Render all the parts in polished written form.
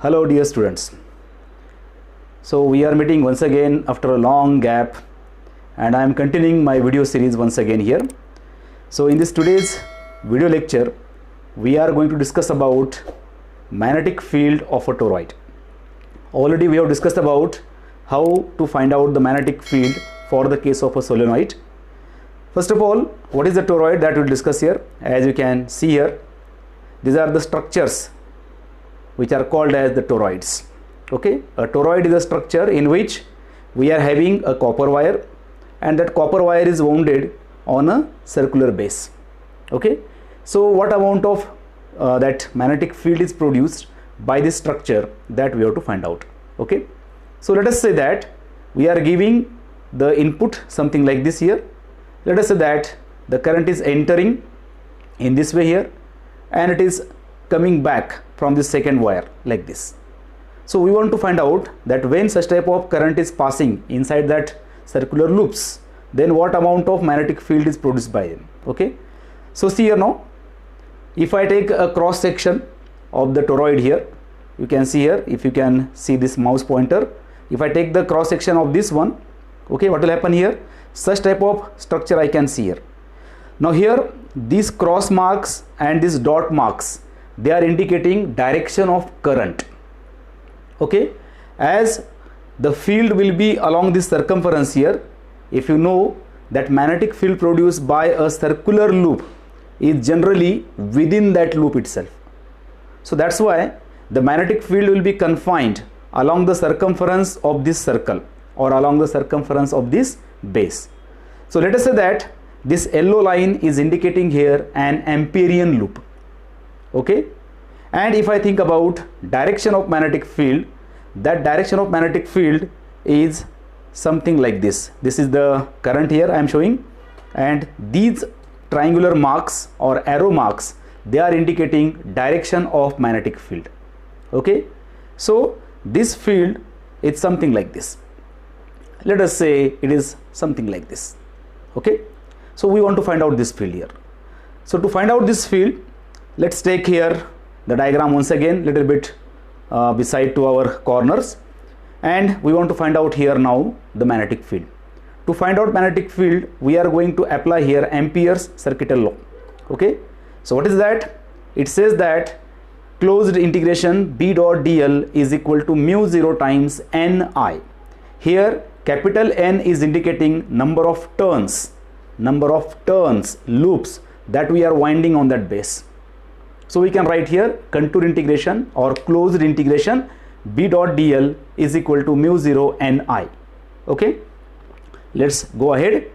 Hello dear students. So we are meeting once again after a long gap, and I am continuing my video series once again here. So in this today's video lecture, we are going to discuss about magnetic field of a toroid. Already we have discussed about how to find out the magnetic field for the case of a solenoid. First of all, what is the toroid that we'll discuss here? As you can see here, these are the structures which are called as the toroids. Okay, a toroid is a structure in which we are having a copper wire, and that copper wire is wounded on a circular base. Okay, so what amount of that magnetic field is produced by this structure, that we have to find out. Okay, so let us say that we are giving the input something like this here. Let us say that the current is entering in this way here, and it is coming back from the second wire like this. So we want to find out that when such type of current is passing inside that circular loops, then what amount of magnetic field is produced by them. Okay, so see here now, if I take a cross section of the toroid here, you can see here, if you can see this mouse pointer, if I take the cross section of this one, okay, what will happen here? Such type of structure I can see here. Now here, these cross marks and these dot marks, they are indicating direction of current. Okay, as the field will be along this circumference here, if you know that magnetic field produced by a circular loop is generally within that loop itself. So that's why the magnetic field will be confined along the circumference of this circle or along the circumference of this base. So let us say that this yellow line is indicating here an Amperian loop. Okay, and if I think about direction of magnetic field, that direction of magnetic field is something like this. This is the current here I am showing, and these triangular marks or arrow marks, they are indicating direction of magnetic field. Okay, so this field is something like this. Let us say it is something like this. Okay, so we want to find out this field here. So to find out this field, let's take here the diagram once again, little bit beside to our corners, and we want to find out here now the magnetic field. To find out magnetic field, we are going to apply here Ampere's circuital law. Okay, so what is that? It says that closed integration B dot dl is equal to mu 0 times Ni. Here capital N is indicating number of turns, loops that we are winding on that base. So we can write here contour integration or closed integration B dot dl is equal to mu 0 Ni. Okay, let's go ahead.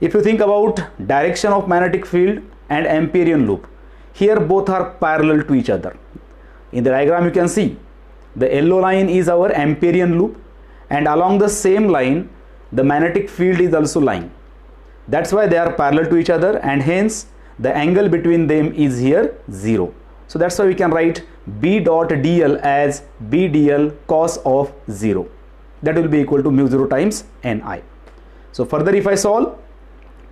If you think about direction of magnetic field and Amperian loop, here both are parallel to each other. In the diagram you can see the yellow line is our Amperian loop, and along the same line the magnetic field is also lying. That's why they are parallel to each other, and hence the angle between them is here 0. So that's why we can write B dot dl as B dl cos of 0. That will be equal to mu 0 times Ni. So further if I solve,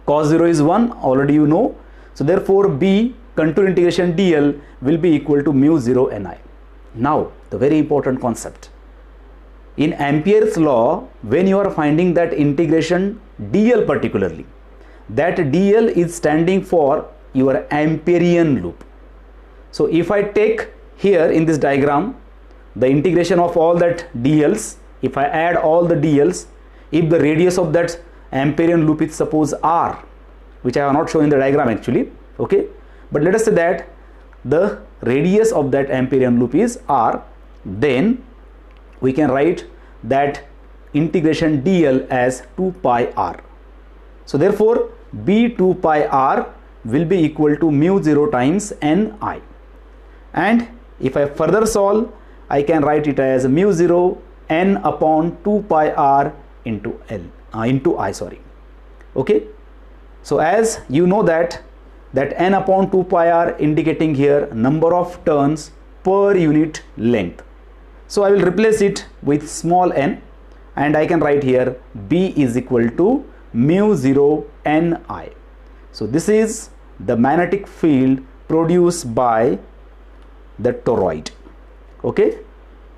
cos 0 is 1, already you know. So therefore B contour integration dl will be equal to mu 0 Ni. Now the very important concept. In Ampere's law, when you are finding that integration dl particularly, that dl is standing for your Amperian loop. So if I take here in this diagram the integration of all that dl's, if I add all the dl's, if the radius of that Amperian loop is suppose r, which I have not shown in the diagram actually, okay, but let us say that the radius of that Amperian loop is r, then we can write that integration dl as 2 pi r. So therefore B 2 pi r will be equal to mu 0 times Ni, and if I further solve, I can write it as mu 0 n upon 2 pi r into I. Okay, so as you know that n upon 2 pi r indicating here number of turns per unit length. So I will replace it with small n, and I can write here B is equal to mu 0 Ni. So this is the magnetic field produced by the toroid. Okay,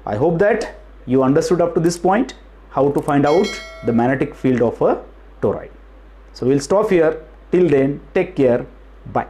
I hope that you understood up to this point how to find out the magnetic field of a toroid. So we'll stop here. Till then, take care. Bye.